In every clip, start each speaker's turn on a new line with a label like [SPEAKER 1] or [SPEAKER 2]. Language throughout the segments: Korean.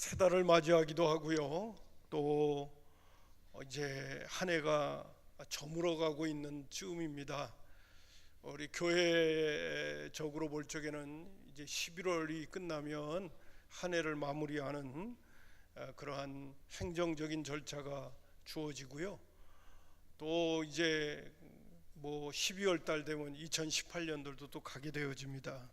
[SPEAKER 1] 새 달을 맞이하기도 하고요. 또 이제 한 해가 저물어가고 있는 즈음입니다. 우리 교회적으로 볼 적에는 이제 11월이 끝나면 한 해를 마무리하는 그러한 행정적인 절차가 주어지고요. 또 이제 12월 달 되면 2018년들도 또 가게 되어집니다.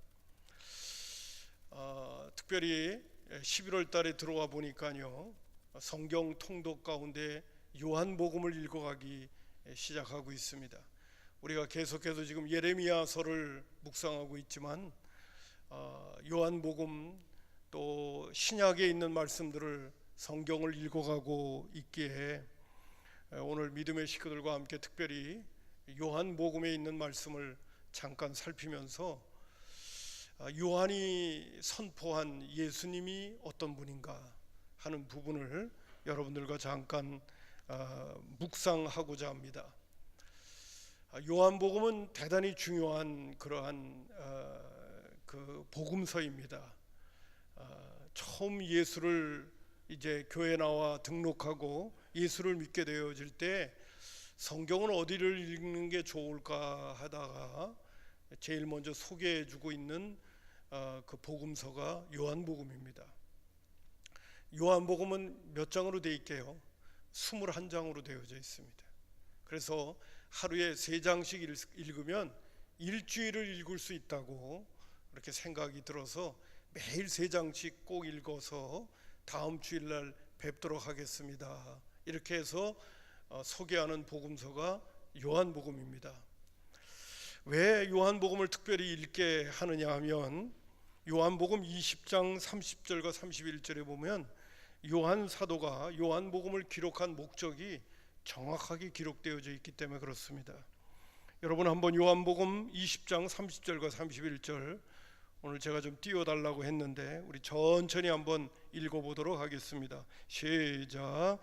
[SPEAKER 1] 특별히 11월 달에 들어와 보니까요, 성경 통독 가운데 요한복음을 읽어가기 시작하고 있습니다. 우리가 계속해서 지금 예레미야서를 묵상하고 있지만 요한복음 또 신약에 있는 말씀들을 성경을 읽어가고 있기에 오늘 믿음의 식구들과 함께 특별히 요한복음에 있는 말씀을 잠깐 살피면서 요한이 선포한 예수님이 어떤 분인가 하는 부분을 여러분들과 잠깐 묵상하고자 합니다. 요한복음은 대단히 중요한 그러한 그 복음서입니다. 처음 예수를 이제 교회 나와 등록하고 예수를 믿게 되어질 때 성경은 어디를 읽는 게 좋을까 하다가 제일 먼저 소개해주고 있는 그 복음서가 요한복음입니다. 요한복음은 몇 장으로 되어 있게요? 21장으로 되어져 있습니다. 그래서 하루에 3장씩 읽으면 일주일을 읽을 수 있다고 그렇게 생각이 들어서 매일 3장씩 꼭 읽어서 다음 주일날 뵙도록 하겠습니다. 이렇게 해서 소개하는 복음서가 요한복음입니다. 왜 요한복음을 특별히 읽게 하느냐 하면 요한복음 20장 30절과 31절에 보면 요한 사도가 요한복음을 기록한 목적이 정확하게 기록되어져 있기 때문에 그렇습니다. 여러분 한번 요한복음 20장 30절과 31절 오늘 제가 좀 띄워달라고 했는데 우리 천천히 한번 읽어보도록 하겠습니다. 시작.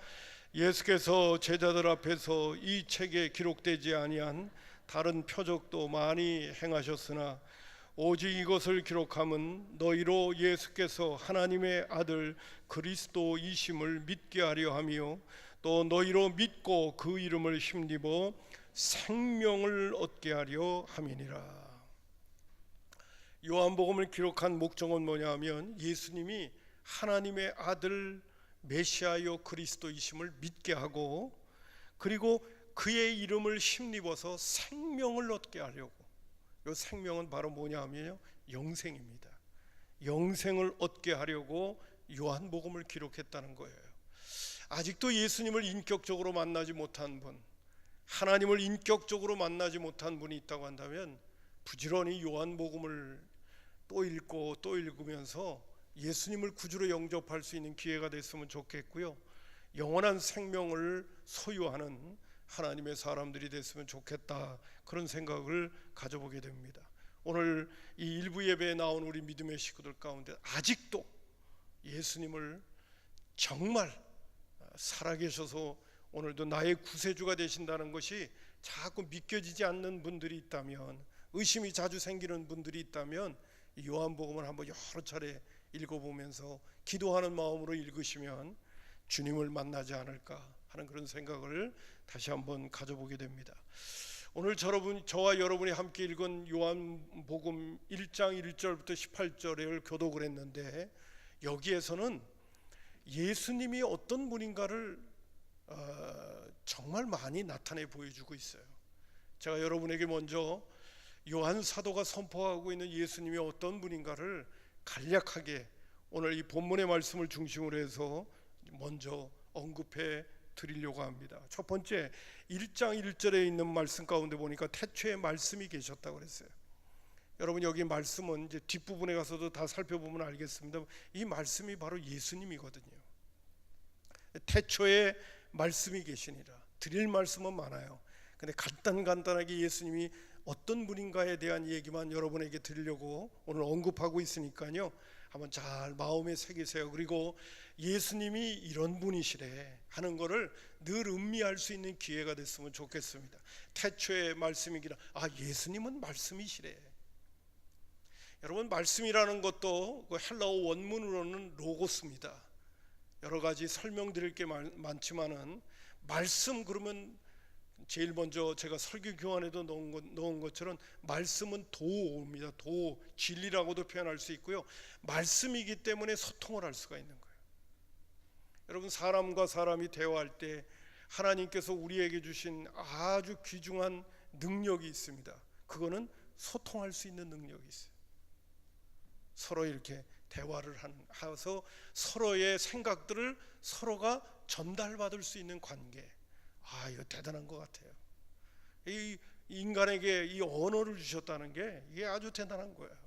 [SPEAKER 1] 예수께서 제자들 앞에서 이 책에 기록되지 아니한 다른 표적도 많이 행하셨으나 오직 이것을 기록함은 너희로 예수께서 하나님의 아들 그리스도이심을 믿게 하려 하며 또 너희로 믿고 그 이름을 힘입어 생명을 얻게 하려 함이니라. 요한복음을 기록한 목적은 뭐냐 하면 예수님이 하나님의 아들 메시아요 그리스도이심을 믿게 하고 그리고 그의 이름을 힘입어서 생명을 얻게 하려고. 이 생명은 바로 뭐냐 하면요, 영생입니다. 영생을 얻게 하려고 요한복음을 기록했다는 거예요. 아직도 예수님을 인격적으로 만나지 못한 분, 하나님을 인격적으로 만나지 못한 분이 있다고 한다면 부지런히 요한복음을 또 읽고 또 읽으면서 예수님을 구주로 영접할 수 있는 기회가 됐으면 좋겠고요, 영원한 생명을 소유하는 하나님의 사람들이 됐으면 좋겠다, 그런 생각을 가져보게 됩니다. 오늘 이 일부 예배에 나온 우리 믿음의 식구들 가운데 아직도 예수님을 정말 살아계셔서 오늘도 나의 구세주가 되신다는 것이 자꾸 믿겨지지 않는 분들이 있다면, 의심이 자주 생기는 분들이 있다면 이 요한복음을 한번 여러 차례 읽어보면서 기도하는 마음으로 읽으시면 주님을 만나지 않을까 하는 그런 생각을 다시 한번 가져보게 됩니다. 오늘 저와 여러분이 함께 읽은 요한복음 1장 1절부터 18절을 교독을 했는데 여기에서는 예수님이 어떤 분인가를 정말 많이 나타내 보여주고 있어요. 제가 여러분에게 먼저 요한 사도가 선포하고 있는 예수님이 어떤 분인가를 간략하게 오늘 이 본문의 말씀을 중심으로 해서 먼저 언급해 드리려고 합니다. 첫 번째 1장 1절에 있는 말씀 가운데 보니까 태초에 말씀이 계셨다고 그랬어요. 여러분 여기 말씀은 이제 뒷부분에 가서도 다 살펴보면 알겠습니다. 이 말씀이 바로 예수님이거든요. 태초에 말씀이 계시니라. 드릴 말씀은 많아요. 근데 간단하게 예수님이 어떤 분인가에 대한 얘기만 여러분에게 드리려고 오늘 언급하고 있으니까요, 한번 잘 마음에 새기세요. 그리고 예수님이 이런 분이시래 하는 거를 늘 음미할 수 있는 기회가 됐으면 좋겠습니다. 태초에 말씀이기라. 예수님은 말씀이시래. 여러분 말씀이라는 것도 그 헬라어 원문으로는 로고스입니다. 여러 가지 설명드릴 게 많지만은 말씀 그러면 제일 먼저 제가 설교 교환에도 넣은 것처럼 말씀은 도입니다. 도, 진리라고도 표현할 수 있고요. 말씀이기 때문에 소통을 할 수가 있는 거예요. 여러분, 사람과 사람이 대화할 때 하나님께서 우리에게 주신 아주 귀중한 능력이 있습니다. 그거는 소통할 수 있는 능력이 있어요. 서로 이렇게 대화를 해서 서로의 생각들을 서로가 전달받을 수 있는 관계. 이거 대단한 것 같아요. 이 인간에게 이 언어를 주셨다는 게 이게 아주 대단한 거예요.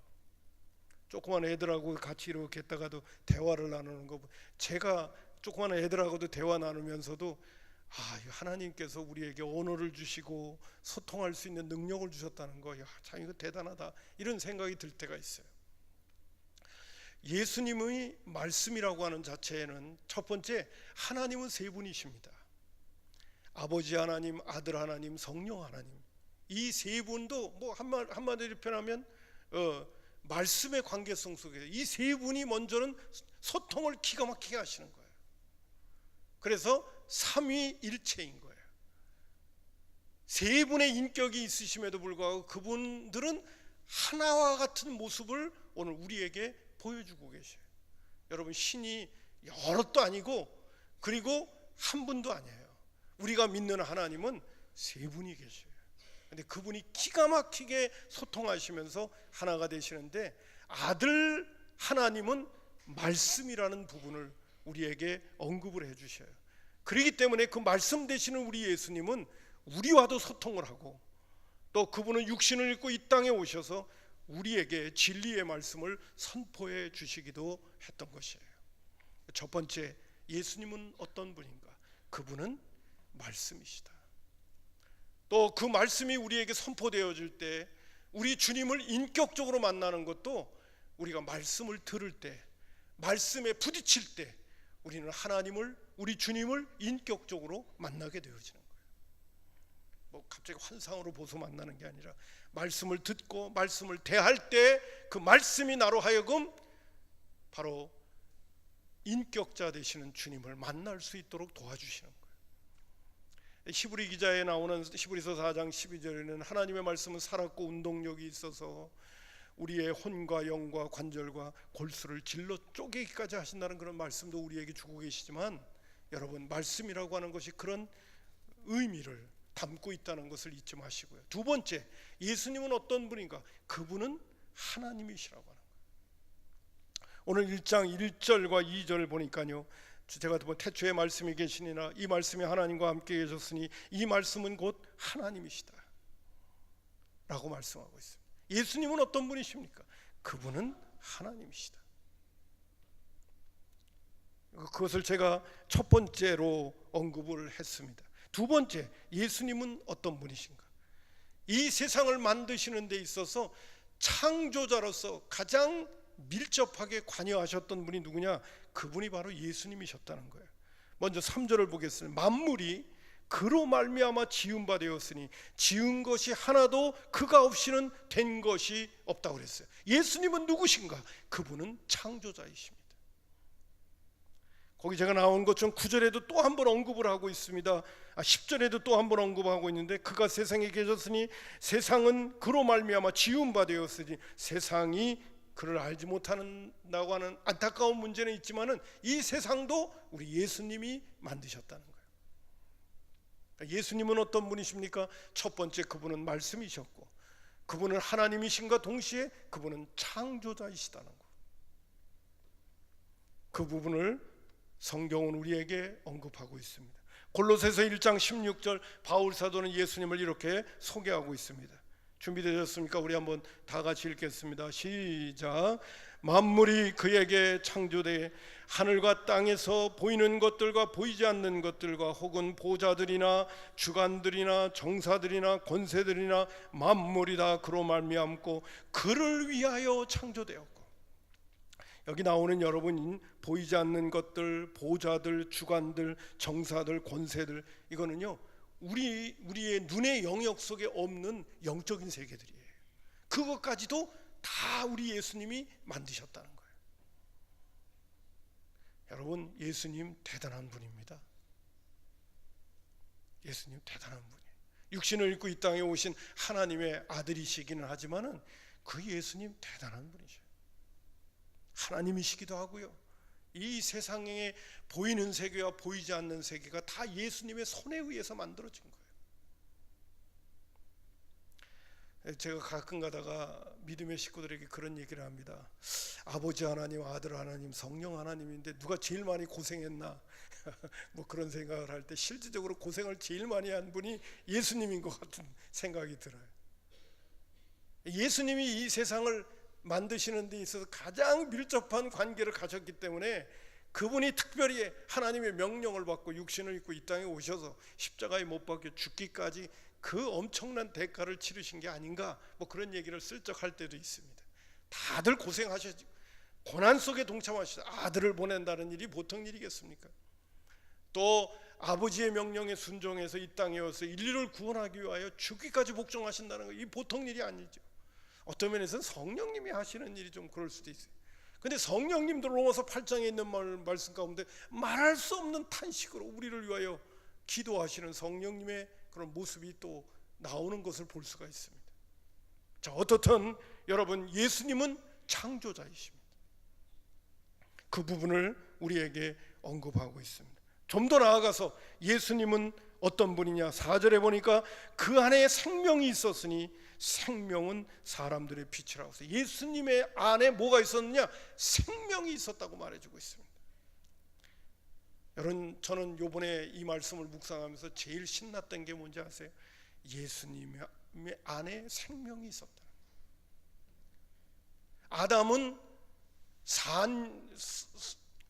[SPEAKER 1] 조그만 애들하고 같이 이렇게 했다가도 대화를 나누는 거, 제가 조그만 애들하고도 대화 나누면서도 하나님께서 우리에게 언어를 주시고 소통할 수 있는 능력을 주셨다는 거, 참 이거 대단하다, 이런 생각이 들 때가 있어요. 예수님의 말씀이라고 하는 자체에는 첫 번째, 하나님은 세 분이십니다. 아버지 하나님, 아들 하나님, 성령 하나님. 이 세 분도 뭐 한마디로 표현하면 말씀의 관계성 속에 이 세 분이 먼저는 소통을 기가 막히게 하시는 거예요. 그래서 삼위일체인 거예요. 세 분의 인격이 있으심에도 불구하고 그분들은 하나와 같은 모습을 오늘 우리에게 보여주고 계셔요. 여러분, 신이 여럿도 아니고 그리고 한 분도 아니에요. 우리가 믿는 하나님은 세 분이 계셔요. 근데 그분이 기가 막히게 소통하시면서 하나가 되시는데, 아들 하나님은 말씀이라는 부분을 우리에게 언급을 해주셔요. 그렇기 때문에 그 말씀 되시는 우리 예수님은 우리와도 소통을 하고, 또 그분은 육신을 입고 이 땅에 오셔서 우리에게 진리의 말씀을 선포해 주시기도 했던 것이에요. 첫 번째, 예수님은 어떤 분인가? 그분은 말씀이시다. 또 그 말씀이 우리에게 선포되어질 때 우리 주님을 인격적으로 만나는 것도, 우리가 말씀을 들을 때, 말씀에 부딪힐 때 우리는 하나님을, 우리 주님을 인격적으로 만나게 되어지는 거예요. 뭐 갑자기 환상으로 보서 만나는 게 아니라 말씀을 듣고 말씀을 대할 때 그 말씀이 나로 하여금 바로 인격자 되시는 주님을 만날 수 있도록 도와주시는 거예요. 히브리 기자에 나오는 히브리서 4장 12절에는 하나님의 말씀은 살았고 운동력이 있어서 우리의 혼과 영과 관절과 골수를 질러 쪼개기까지 하신다는 그런 말씀도 우리에게 주고 계시지만, 여러분, 말씀이라고 하는 것이 그런 의미를 담고 있다는 것을 잊지 마시고요. 두 번째, 예수님은 어떤 분인가? 그분은 하나님이시라고 하는 거예요. 오늘 1장 1절과 2절 보니까요, 제가 태초에 말씀이 계시니라 이 말씀이 하나님과 함께 계셨으니 이 말씀은 곧 하나님이시다 라고 말씀하고 있습니다. 예수님은 어떤 분이십니까? 그분은 하나님이시다. 그것을 제가 첫 번째로 언급을 했습니다. 두 번째, 예수님은 어떤 분이신가? 이 세상을 만드시는 데 있어서 창조자로서 가장 밀접하게 관여하셨던 분이 누구냐? 그분이 바로 예수님이셨다는 거예요. 먼저 3절을 보겠습니다. 만물이 그로 말미암아 지은 바 되었으니 지은 것이 하나도 그가 없이는 된 것이 없다고 그랬어요. 예수님은 누구신가? 그분은 창조자이십니다. 거기 제가 나온 것처럼 9절에도 또 한 번 언급을 하고 있습니다. 10절에도 또 한 번 언급하고 있는데, 그가 세상에 계셨으니 세상은 그로 말미암아 지은 바 되었으니, 세상이 그를 알지 못한다고 하는 안타까운 문제는 있지만은 이 세상도 우리 예수님이 만드셨다는 거예요. 그러니까 예수님은 어떤 분이십니까? 첫 번째, 그분은 말씀이셨고 그분은 하나님이신가 동시에 그분은 창조자이시다는 거. 그 부분을 성경은 우리에게 언급하고 있습니다. 골로새서 1장 16절 바울 사도는 예수님을 이렇게 소개하고 있습니다. 준비되셨습니까? 우리 한번 다 같이 읽겠습니다. 시작. 만물이 그에게 창조돼 하늘과 땅에서 보이는 것들과 보이지 않는 것들과 혹은 보좌들이나 주관들이나 정사들이나 권세들이나 만물이 다 그로 말미암고 그를 위하여 창조되었고. 여기 나오는 여러분, 보이지 않는 것들, 보좌들, 주관들, 정사들, 권세들, 이거는요 우리의 눈의 영역 속에 없는 영적인 세계들이에요. 그것까지도 다 우리 예수님이 만드셨다는 거예요. 여러분, 예수님 대단한 분입니다. 예수님 대단한 분이에요. 육신을 입고 이 땅에 오신 하나님의 아들이시기는 하지만은 그 예수님 대단한 분이죠. 하나님이시기도 하고요. 이 세상에 보이는 세계와 보이지 않는 세계가 다 예수님의 손에 의해서 만들어진 거예요. 제가 가끔 가다가 믿음의 식구들에게 그런 얘기를 합니다. 아버지 하나님, 아들 하나님, 성령 하나님인데 누가 제일 많이 고생했나? 뭐 그런 생각을 할 때 실질적으로 고생을 제일 많이 한 분이 예수님인 것 같은 생각이 들어요. 예수님이 이 세상을 만드시는 데 있어서 가장 밀접한 관계를 가졌기 때문에 그분이 특별히 하나님의 명령을 받고 육신을 입고 이 땅에 오셔서 십자가에 못 박혀 죽기까지 그 엄청난 대가를 치르신 게 아닌가, 뭐 그런 얘기를 슬쩍 할 때도 있습니다. 다들 고생하셨죠. 고난 속에 동참하시죠. 아들을 보낸다는 일이 보통 일이겠습니까? 또 아버지의 명령에 순종해서 이 땅에 와서 인류를 구원하기 위하여 죽기까지 복종하신다는 거, 이 보통 일이 아니죠. 어떤 면에서는 성령님이 하시는 일이 좀 그럴 수도 있어요. 근데 성령님도 로마서 8장에 있는 말씀 가운데 말할 수 없는 탄식으로 우리를 위하여 기도하시는 성령님의 그런 모습이 또 나오는 것을 볼 수가 있습니다. 자, 어떻든 여러분, 예수님은 창조자이십니다. 그 부분을 우리에게 언급하고 있습니다. 좀 더 나아가서 예수님은 어떤 분이냐, 4절에 보니까 그 안에 생명이 있었으니 생명은 사람들의 빛이라고 해서 예수님의 안에 뭐가 있었느냐? 생명이 있었다고 말해주고 있습니다. 여러분, 저는 요번에 이 말씀을 묵상하면서 제일 신났던 게 뭔지 아세요? 예수님의 안에 생명이 있었다. 아담은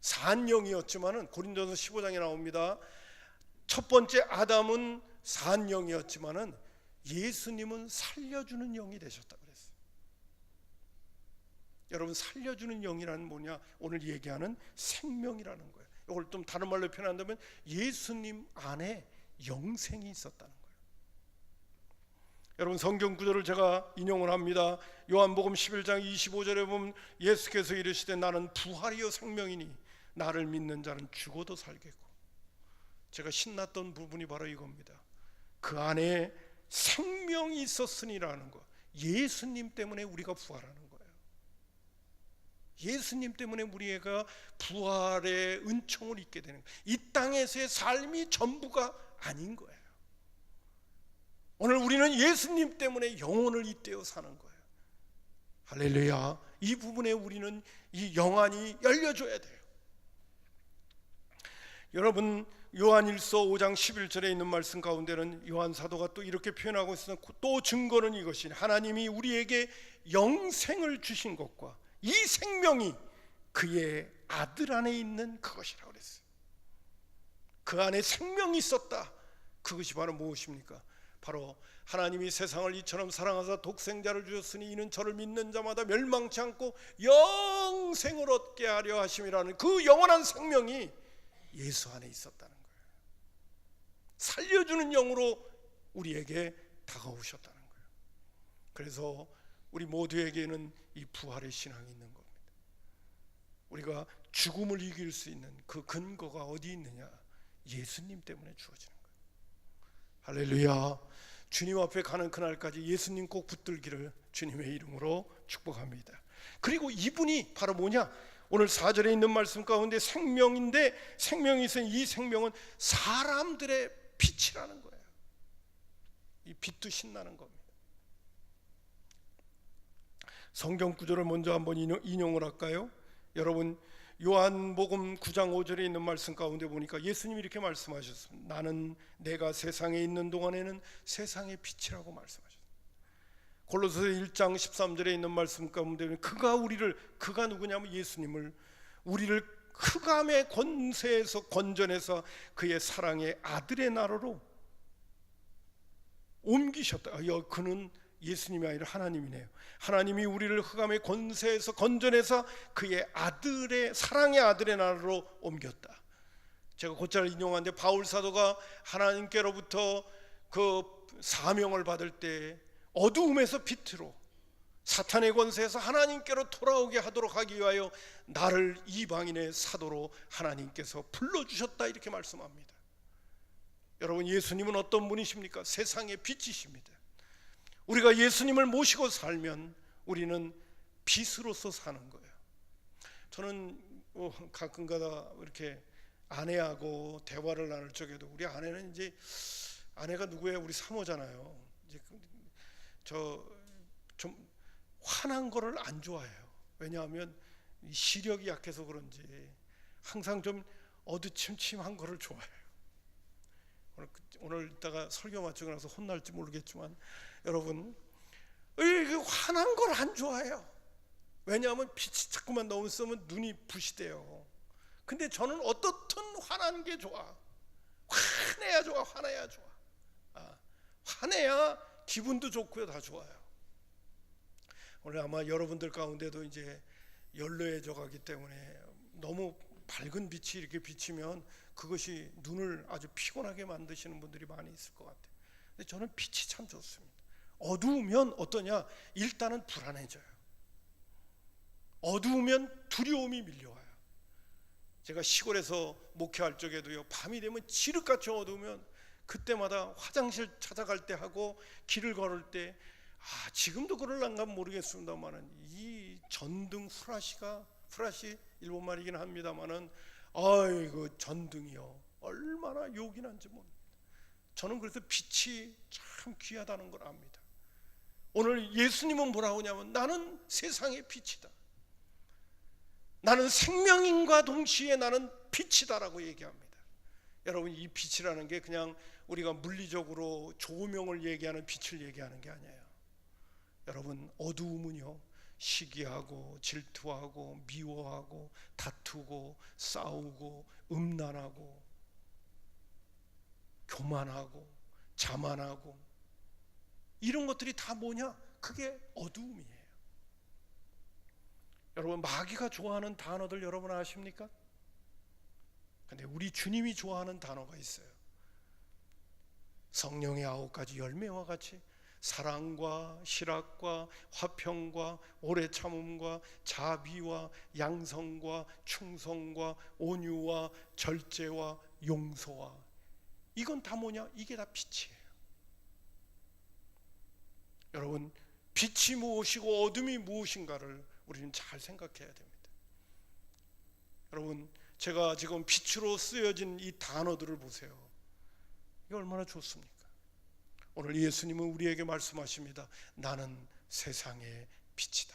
[SPEAKER 1] 산영이었지만은 고린도서 15장에 나옵니다. 첫 번째 아담은 산영이었지만은 예수님은 살려주는 영이 되셨다 그랬어요. 여러분, 살려주는 영이라는 뭐냐? 오늘 얘기하는 생명이라는 거예요. 이걸 좀 다른 말로 표현한다면 예수님 안에 영생이 있었다는 거예요. 여러분, 성경 구절을 제가 인용을 합니다. 요한복음 11장 25절에 보면 예수께서 이르시되 나는 부활이요 생명이니 나를 믿는 자는 죽어도 살겠고. 제가 신났던 부분이 바로 이겁니다. 그 안에 생명이 있었으니라는 거. 예수님 때문에 우리가 부활하는 거예요. 예수님 때문에 우리가 부활의 은총을 입게 되는 거예요. 이 땅에서의 삶이 전부가 아닌 거예요. 오늘 우리는 예수님 때문에 영혼을 잇대어 사는 거예요. 할렐루야. 이 부분에 우리는 이 영안이 열려줘야 돼요. 여러분, 요한일서 5장 11절에 있는 말씀 가운데는 요한 사도가 또 이렇게 표현하고 있으면 또 증거는 이것이니 하나님이 우리에게 영생을 주신 것과 이 생명이 그의 아들 안에 있는 그것이라고 그랬어요. 그 안에 생명이 있었다. 그것이 바로 무엇입니까? 바로 하나님이 세상을 이처럼 사랑하사 독생자를 주셨으니 이는 저를 믿는 자마다 멸망치 않고 영생을 얻게 하려 하심이라는 그 영원한 생명이 예수 안에 있었다는 거예요. 살려주는 영으로 우리에게 다가오셨다는 거예요. 그래서 우리 모두에게는 이 부활의 신앙이 있는 겁니다. 우리가 죽음을 이길 수 있는 그 근거가 어디 있느냐? 예수님 때문에 주어지는 거예요. 할렐루야. 주님 앞에 가는 그날까지 예수님 꼭 붙들기를 주님의 이름으로 축복합니다. 그리고 이분이 바로 뭐냐? 오늘 4절에 있는 말씀 가운데 생명인데, 생명이 있으니 이 생명은 사람들의 빛이라는 거예요. 이 빛도 신나는 겁니다. 성경 구절을 먼저 한번 인용을 할까요? 여러분, 요한복음 9장 5절에 있는 말씀 가운데 보니까 예수님이 이렇게 말씀하셨습니다. 나는 내가 세상에 있는 동안에는 세상의 빛이라고 말씀하셨습니다. 골로새서 1장 13절에 있는 말씀 가운데 그가 누구냐면 예수님을 우리를 흑암의 권세에서 건져내서 그의 사랑의 아들의 나라로 옮기셨다. 그는 예수님이 아니라 하나님이네요. 하나님이 우리를 흑암의 권세에서 건져내서 그의 아들의 사랑의 아들의 나라로 옮겼다. 제가 곧잘 인용하는데 바울 사도가 하나님께로부터 그 사명을 받을 때 어두움에서 빛으로, 사탄의 권세에서 하나님께로 돌아오게 하도록 하기 위하여 나를 이방인의 사도로 하나님께서 불러주셨다, 이렇게 말씀합니다. 여러분, 예수님은 어떤 분이십니까? 세상의 빛이십니다. 우리가 예수님을 모시고 살면 우리는 빛으로서 사는 거예요. 저는 가끔가다 이렇게 아내하고 대화를 나눌 적에도, 우리 아내는 이제, 아내가 누구예요? 우리 사모잖아요. 이제 저 좀 화난 거를 안 좋아해요. 왜냐하면 시력이 약해서 그런지 항상 좀 어두침침한 거를 좋아해요. 오늘 이따가 설교 마치고 나서 혼날지 모르겠지만, 여러분, 화난 걸 안 좋아해요. 왜냐하면 빛이 자꾸만 너무 쓰면 눈이 부시대요. 근데 저는 어떻든 화난 게 좋아. 화내야 좋아. 화내야 좋아. 화내야 기분도 좋고요, 다 좋아요. 오늘 아마 여러분들 가운데도 이제 연로해져 가기 때문에 너무 밝은 빛이 이렇게 비치면 그것이 눈을 아주 피곤하게 만드시는 분들이 많이 있을 것 같아요. 근데 저는 빛이 참 좋습니다. 어두우면 어떠냐? 일단은 불안해져요. 어두우면 두려움이 밀려와요. 제가 시골에서 목회할 적에도요, 밤이 되면 지륵같이 어두우면 그때마다 화장실 찾아갈 때 하고 길을 걸을 때, 지금도 그럴란가 모르겠습니다만은, 이 전등 후라시 일본말이긴 합니다만은, 아이고 전등이요, 얼마나 요긴한지 모릅니다. 저는 그래서 빛이 참 귀하다는 걸 압니다. 오늘 예수님은 뭐라고 하냐면, 나는 세상의 빛이다. 나는 생명인과 동시에 나는 빛이다라고 얘기합니다. 여러분, 이 빛이라는 게 그냥 우리가 물리적으로 조명을 얘기하는 빛을 얘기하는 게 아니에요. 여러분, 어두움은요, 시기하고 질투하고 미워하고 다투고 싸우고 음란하고 교만하고 자만하고 이런 것들이 다 뭐냐? 그게 어두움이에요. 여러분, 마귀가 좋아하는 단어들 여러분 아십니까? 근데 우리 주님이 좋아하는 단어가 있어요. 성령의 9가지 열매와 같이 사랑과 실학과 화평과 오래 참음과 자비와 양성과 충성과 온유와 절제와 용서와, 이건 다 뭐냐? 이게 다 빛이에요. 여러분, 빛이 무엇이고 어둠이 무엇인가를 우리는 잘 생각해야 됩니다. 여러분, 제가 지금 빛으로 쓰여진 이 단어들을 보세요. 이게 얼마나 좋습니까? 오늘 예수님은 우리에게 말씀하십니다. 나는 세상의 빛이다.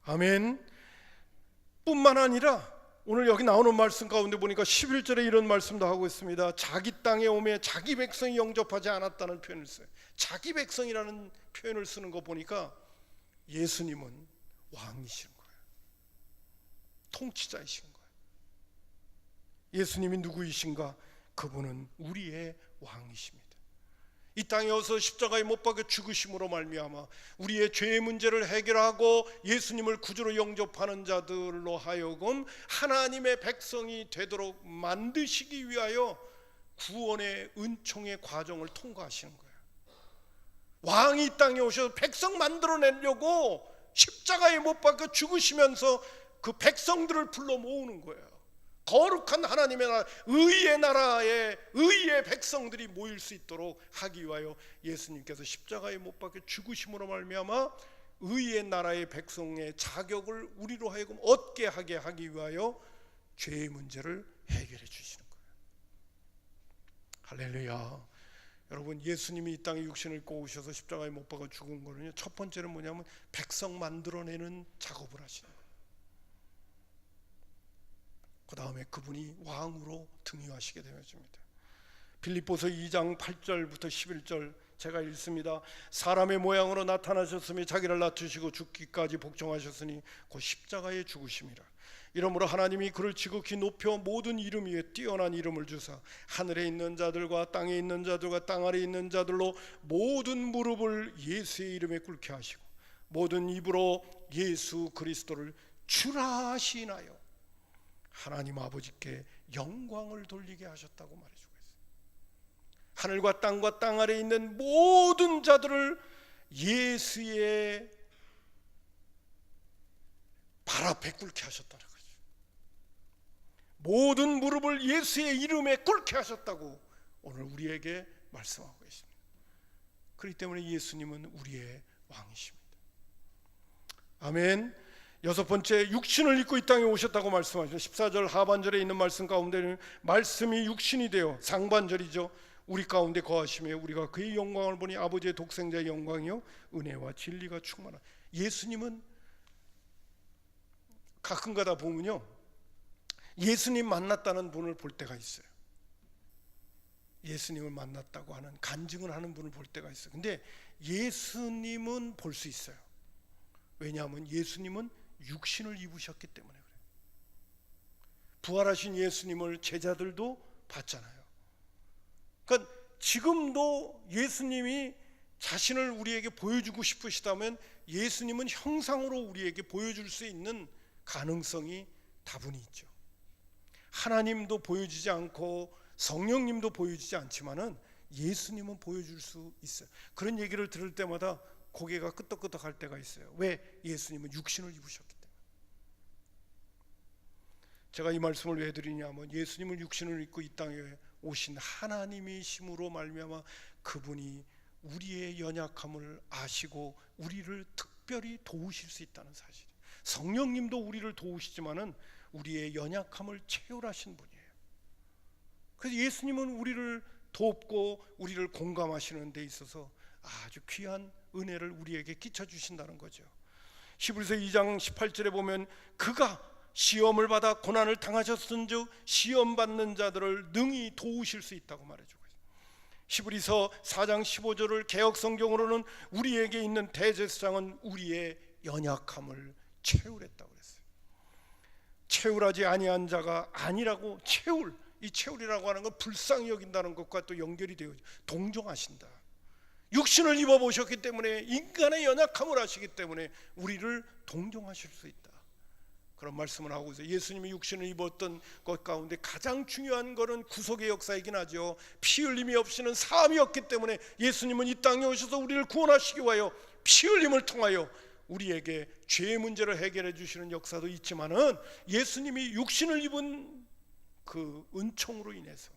[SPEAKER 1] 아멘. 뿐만 아니라 오늘 여기 나오는 말씀 가운데 보니까 11절에 이런 말씀도 하고 있습니다. 자기 땅에 오매 자기 백성이 영접하지 않았다는 표현을 써요. 자기 백성이라는 표현을 쓰는 거 보니까 예수님은 왕이신 거예요. 통치자이신 거예요. 예수님이 누구이신가? 그분은 우리의 왕이십니다. 이 땅에 와서 십자가에 못 박혀 죽으심으로 말미암아 우리의 죄의 문제를 해결하고 예수님을 구주로 영접하는 자들로 하여금 하나님의 백성이 되도록 만드시기 위하여 구원의 은총의 과정을 통과하시는 거예요. 왕이 이 땅에 오셔서 백성 만들어내려고 십자가에 못 박혀 죽으시면서 그 백성들을 불러 모으는 거예요. 거룩한 하나님의 나라, 의의 나라에 의의 백성들이 모일 수 있도록 하기 위하여 예수님께서 십자가에 못 박혀 죽으심으로 말미암아 의의 나라의 백성의 자격을 우리로 하여금 얻게 하게 하기 위하여 죄의 문제를 해결해 주시는 거예요. 할렐루야. 여러분, 예수님이 이 땅에 육신을 입고 오셔서 십자가에 못 박아 죽은 거는요, 첫 번째는 뭐냐면 백성 만들어내는 작업을 하시는 거예요. 그 다음에 그분이 왕으로 등위하시게 되어집니다. 빌립보서 2장 8절부터 11절 제가 읽습니다. 사람의 모양으로 나타나셨으며 자기를 낮추시고 죽기까지 복종하셨으니 곧 십자가에 죽으심이라. 이러므로 하나님이 그를 지극히 높여 모든 이름 위에 뛰어난 이름을 주사 하늘에 있는 자들과 땅에 있는 자들과 땅 아래에 있는 자들로 모든 무릎을 예수의 이름에 꿇게 하시고 모든 입으로 예수 그리스도를 주라 하시나요 하나님 아버지께 영광을 돌리게 하셨다고 말해주고 있어요. 하늘과 땅 아래에 있는 모든 자들을 예수의 발 앞에 꿇게 하셨다는 거죠. 모든 무릎을 예수의 이름에 꿇게 하셨다고 오늘 우리에게 말씀하고 계십니다. 그렇기 때문에 예수님은 우리의 왕이십니다. 아멘. 여섯 번째, 육신을 입고 이 땅에 오셨다고 말씀하시죠. 14절 하반절에 있는 말씀 가운데는 말씀이 육신이 되어, 상반절이죠, 우리 가운데 거하시며 우리가 그의 영광을 보니 아버지의 독생자의 영광이요 은혜와 진리가 충만한. 예수님은 가끔가다 보면요, 예수님 만났다는 분을 볼 때가 있어요. 예수님을 만났다고 하는, 간증을 하는 분을 볼 때가 있어요. 근데 예수님은 볼 수 있어요. 왜냐하면 예수님은 육신을 입으셨기 때문에 그래요. 부활하신 예수님을 제자들도 봤잖아요. 그러니까 지금도 예수님이 자신을 우리에게 보여주고 싶으시다면 예수님은 형상으로 우리에게 보여줄 수 있는 가능성이 다분히 있죠. 하나님도 보여주지 않고 성령님도 보여주지 않지만은 예수님은 보여줄 수 있어요. 그런 얘기를 들을 때마다 고개가 끄덕끄덕할 때가 있어요. 왜? 예수님은 육신을 입으셨기 때문에. 제가 이 말씀을 왜 드리냐면, 예수님은 육신을 입고 이 땅에 오신 하나님이심으로 말미암아 그분이 우리의 연약함을 아시고 우리를 특별히 도우실 수 있다는 사실. 성령님도 우리를 도우시지만은 우리의 연약함을 채울하신 분이에요. 그래서 예수님은 우리를 돕고 우리를 공감하시는 데 있어서 아주 귀한 은혜를 우리에게 끼쳐 주신다는 거죠. 히브리서 2장 18절에 보면 그가 시험을 받아 고난을 당하셨은즉 시험 받는 자들을 능히 도우실 수 있다고 말해주고 있어요. 히브리서 4장 15절을 개역 성경으로는 우리에게 있는 대제사장은 우리의 연약함을 채우랬다고 그랬어요. 채울하지 아니한 자가 아니라고, 이 채울이라고 하는 건 불쌍히 여긴다는 것과 또 연결이 되어 동정하신다. 육신을 입어보셨기 때문에, 인간의 연약함을 아시기 때문에 우리를 동정하실 수 있다, 그런 말씀을 하고 있어요. 예수님이 육신을 입었던 것 가운데 가장 중요한 것은 구속의 역사이긴 하죠. 피 흘림이 없이는 사함이 없기 때문에 예수님은 이 땅에 오셔서 우리를 구원하시기 위하여 피 흘림을 통하여 우리에게 죄의 문제를 해결해 주시는 역사도 있지만은, 예수님이 육신을 입은 그 은총으로 인해서,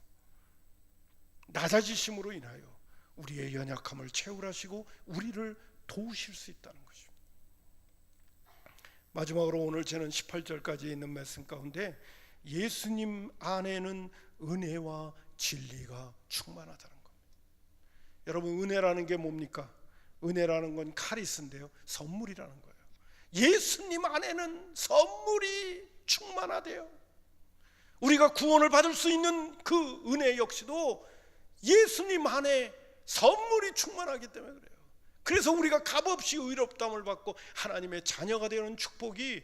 [SPEAKER 1] 낮아지심으로 인하여 우리의 연약함을 채울하시고 우리를 도우실 수 있다는 것입니다. 마지막으로 오늘 저는 18절까지 있는 말씀 가운데 예수님 안에는 은혜와 진리가 충만하다는 겁니다. 여러분, 은혜라는 게 뭡니까? 은혜라는 건 카리스인데요, 선물이라는 거예요. 예수님 안에는 선물이 충만하대요. 우리가 구원을 받을 수 있는 그 은혜 역시도 예수님 안에 선물이 충만하기 때문에 그래요. 그래서 우리가 값없이 의롭다함을 받고 하나님의 자녀가 되는 축복이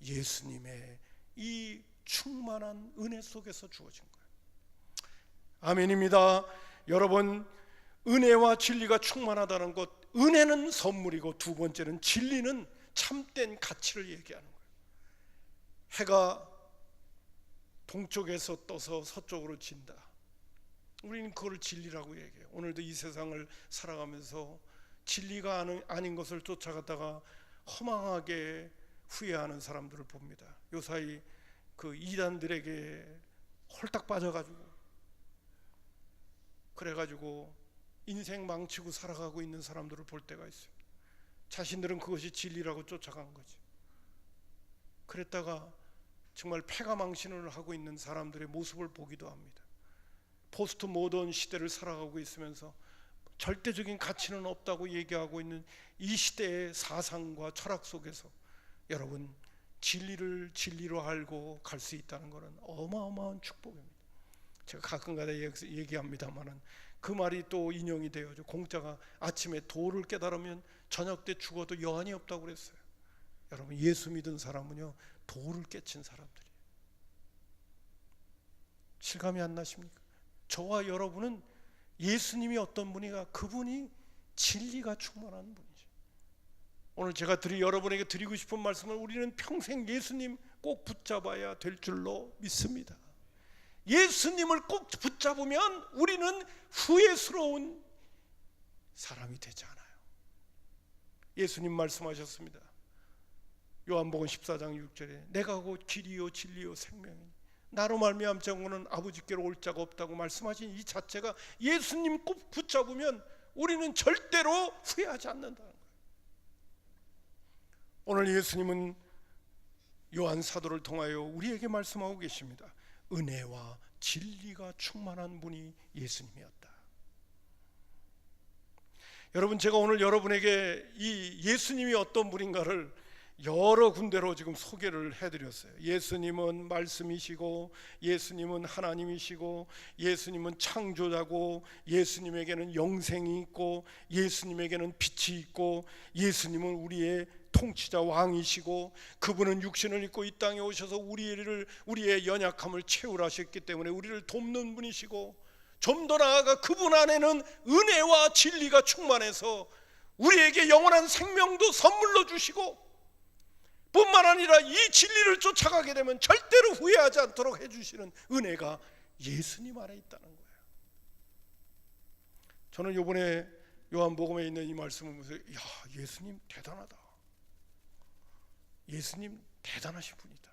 [SPEAKER 1] 예수님의 이 충만한 은혜 속에서 주어진 거예요. 아멘입니다. 여러분, 은혜와 진리가 충만하다는 것, 은혜는 선물이고 두 번째는 진리는 참된 가치를 얘기하는 거예요. 해가 동쪽에서 떠서 서쪽으로 진다, 우리는 그걸 진리라고 얘기해요. 오늘도 이 세상을 살아가면서 진리가 아닌 것을 쫓아가다가 허망하게 후회하는 사람들을 봅니다. 요사이 그 이단들에게 홀딱 빠져가지고, 그래가지고 인생 망치고 살아가고 있는 사람들을 볼 때가 있어요. 자신들은 그것이 진리라고 쫓아간 거지. 그랬다가 정말 패가망신을 하고 있는 사람들의 모습을 보기도 합니다. 포스트 모던 시대를 살아가고 있으면서 절대적인 가치는 없다고 얘기하고 있는 이 시대의 사상과 철학 속에서 여러분, 진리를 진리로 알고 갈 수 있다는 것은 어마어마한 축복입니다. 제가 가끔가다 얘기합니다만은 그 말이 또 인용이 되어죠. 공자가 아침에 도를 깨달으면 저녁 때 죽어도 여한이 없다고 그랬어요. 여러분, 예수 믿은 사람은요, 도를 깨친 사람들이에요. 실감이 안 나십니까? 저와 여러분은 예수님이 어떤 분이가, 그분이 진리가 충만한 분이죠. 오늘 제가 여러분에게 드리고 싶은 말씀은, 우리는 평생 예수님 꼭 붙잡아야 될 줄로 믿습니다. 예수님을 꼭 붙잡으면 우리는 후회스러운 사람이 되지 않아요. 예수님 말씀하셨습니다. 요한복음 14장 6절에 내가 곧 길이요 진리요 생명이니 나로 말미암지 않고는 아버지께로 올 자가 없다고 말씀하신 이 자체가 예수님 꼭 붙잡으면 우리는 절대로 후회하지 않는다는 거예요. 오늘 예수님은 요한 사도를 통하여 우리에게 말씀하고 계십니다. 은혜와 진리가 충만한 분이 예수님이었다. 여러분, 제가 오늘 여러분에게 이 예수님이 어떤 분인가를 여러 군데로 지금 소개를 해드렸어요. 예수님은 말씀이시고, 예수님은 하나님이시고, 예수님은 창조자고, 예수님에게는 영생이 있고, 예수님에게는 빛이 있고, 예수님은 우리의 통치자 왕이시고, 그분은 육신을 입고 이 땅에 오셔서 우리의 연약함을 채우라 하셨기 때문에 우리를 돕는 분이시고, 좀 더 나아가 그분 안에는 은혜와 진리가 충만해서 우리에게 영원한 생명도 선물로 주시고, 뿐만 아니라 이 진리를 쫓아가게 되면 절대로 후회하지 않도록 해주시는 은혜가 예수님 안에 있다는 거예요. 저는 이번에 요한복음에 있는 이 말씀을 보면서 예수님 대단하다, 예수님 대단하신 분이다.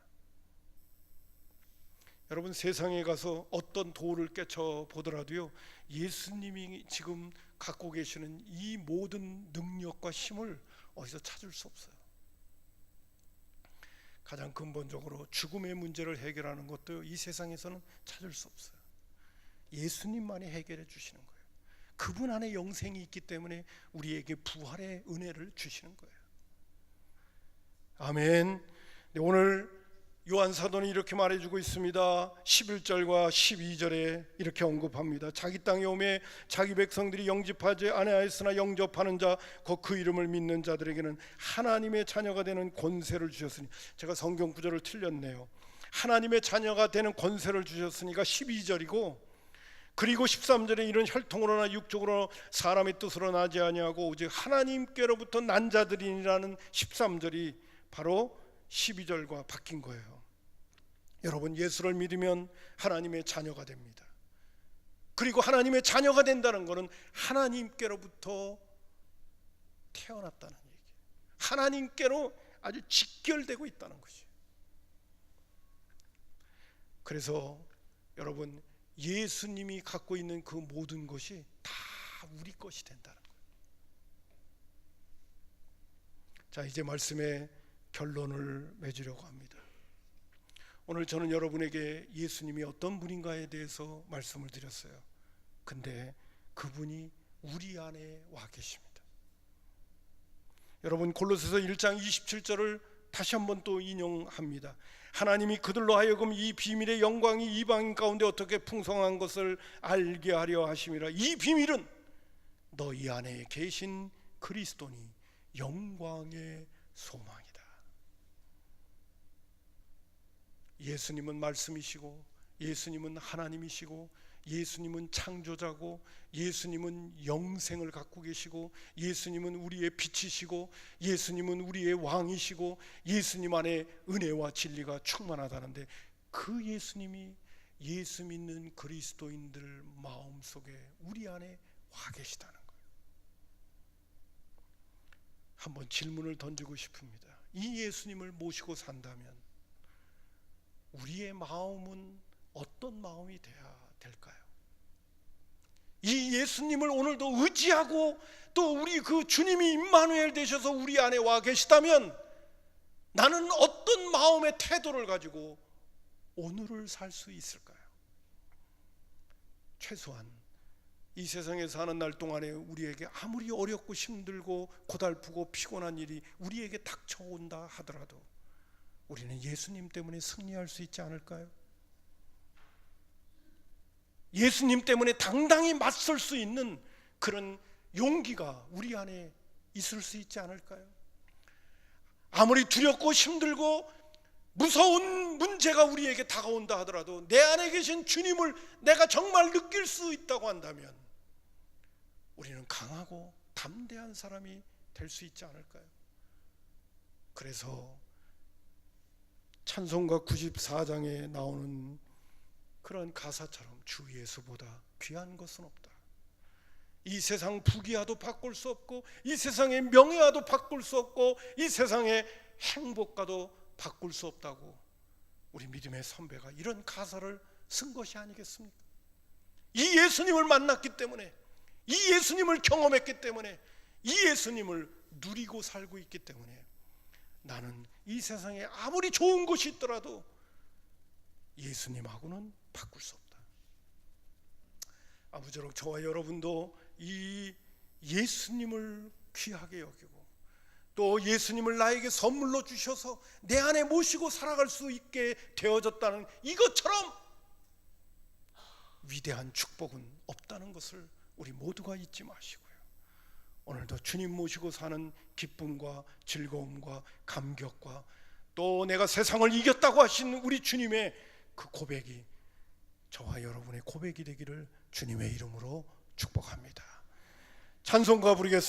[SPEAKER 1] 여러분, 세상에 가서 어떤 도를 깨쳐 보더라도요, 예수님이 지금 갖고 계시는 이 모든 능력과 힘을 어디서 찾을 수 없어요. 가장 근본적으로 죽음의 문제를 해결하는 것도 이 세상에서는 찾을 수 없어요. 예수님만이 해결해 주시는 거예요. 그분 안에 영생이 있기 때문에 우리에게 부활의 은혜를 주시는 거예요. 아멘. 오늘 요한 사도는 이렇게 말해주고 있습니다. 11절과 12절에 이렇게 언급합니다. 자기 땅에 오매 자기 백성들이 영접하지 아니하였으나 영접하는 자 곧 그 이름을 믿는 자들에게는 하나님의 자녀가 되는 권세를 주셨으니, 제가 성경 구절을 틀렸네요. 하나님의 자녀가 되는 권세를 주셨으니가 12절이고, 그리고 13절에 이런 혈통으로나 육적으로 사람의 뜻으로 나지 아니하고 오직 하나님께로부터 난 자들이라는 13절이 바로 12절과 바뀐 거예요. 여러분, 예수를 믿으면 하나님의 자녀가 됩니다. 그리고 하나님의 자녀가 된다는 것은 하나님께로부터 태어났다는 얘기예요. 하나님께로 아주 직결되고 있다는 것이에요. 그래서 여러분, 예수님이 갖고 있는 그 모든 것이 다 우리 것이 된다는 거예요. 자, 이제 말씀의 결론을 맺으려고 합니다. 오늘 저는 여러분에게 예수님이 어떤 분인가에 대해서 말씀을 드렸어요. 근데 그분이 우리 안에 와 계십니다. 여러분, 골로새서 1장 27절을 다시 한번 또 인용합니다. 하나님이 그들로 하여금 이 비밀의 영광이 이방인 가운데 어떻게 풍성한 것을 알게 하려 하심이라. 이 비밀은 너희 안에 계신 그리스도니 영광의 소망이다. 예수님은 말씀이시고, 예수님은 하나님이시고, 예수님은 창조자고, 예수님은 영생을 갖고 계시고, 예수님은 우리의 빛이시고, 예수님은 우리의 왕이시고, 예수님 안에 은혜와 진리가 충만하다는데, 그 예수님이 예수 믿는 그리스도인들 마음속에 우리 안에 와 계시다는 거예요. 한번 질문을 던지고 싶습니다. 이 예수님을 모시고 산다면 우리의 마음은 어떤 마음이 돼야 될까요? 이 예수님을 오늘도 의지하고 또 우리 그 주님이 임마누엘 되셔서 우리 안에 와 계시다면 나는 어떤 마음의 태도를 가지고 오늘을 살 수 있을까요? 최소한 이 세상에 사는 날 동안에 우리에게 아무리 어렵고 힘들고 고달프고 피곤한 일이 우리에게 닥쳐온다 하더라도 우리는 예수님 때문에 승리할 수 있지 않을까요? 예수님 때문에 당당히 맞설 수 있는 그런 용기가 우리 안에 있을 수 있지 않을까요? 아무리 두렵고 힘들고 무서운 문제가 우리에게 다가온다 하더라도 내 안에 계신 주님을 내가 정말 느낄 수 있다고 한다면 우리는 강하고 담대한 사람이 될 수 있지 않을까요? 그래서 찬송가 94장에 나오는 그런 가사처럼 주 예수보다 귀한 것은 없다. 이 세상 부귀와도 바꿀 수 없고, 이 세상의 명예와도 바꿀 수 없고, 이 세상의 행복과도 바꿀 수 없다고 우리 믿음의 선배가 이런 가사를 쓴 것이 아니겠습니까? 이 예수님을 만났기 때문에, 이 예수님을 경험했기 때문에, 이 예수님을 누리고 살고 있기 때문에 나는 이 세상에 아무리 좋은 것이 있더라도 예수님하고는 바꿀 수 없다. 아무쪼록 저와 여러분도 이 예수님을 귀하게 여기고, 또 예수님을 나에게 선물로 주셔서 내 안에 모시고 살아갈 수 있게 되어졌다는 이것처럼 위대한 축복은 없다는 것을 우리 모두가 잊지 마시고요, 오늘도 주님 모시고 사는 기쁨과 즐거움과 감격과 또 내가 세상을 이겼다고 하신 우리 주님의 그 고백이 저와 여러분의 고백이 되기를 주님의 이름으로 축복합니다. 찬송가 부르겠습니다.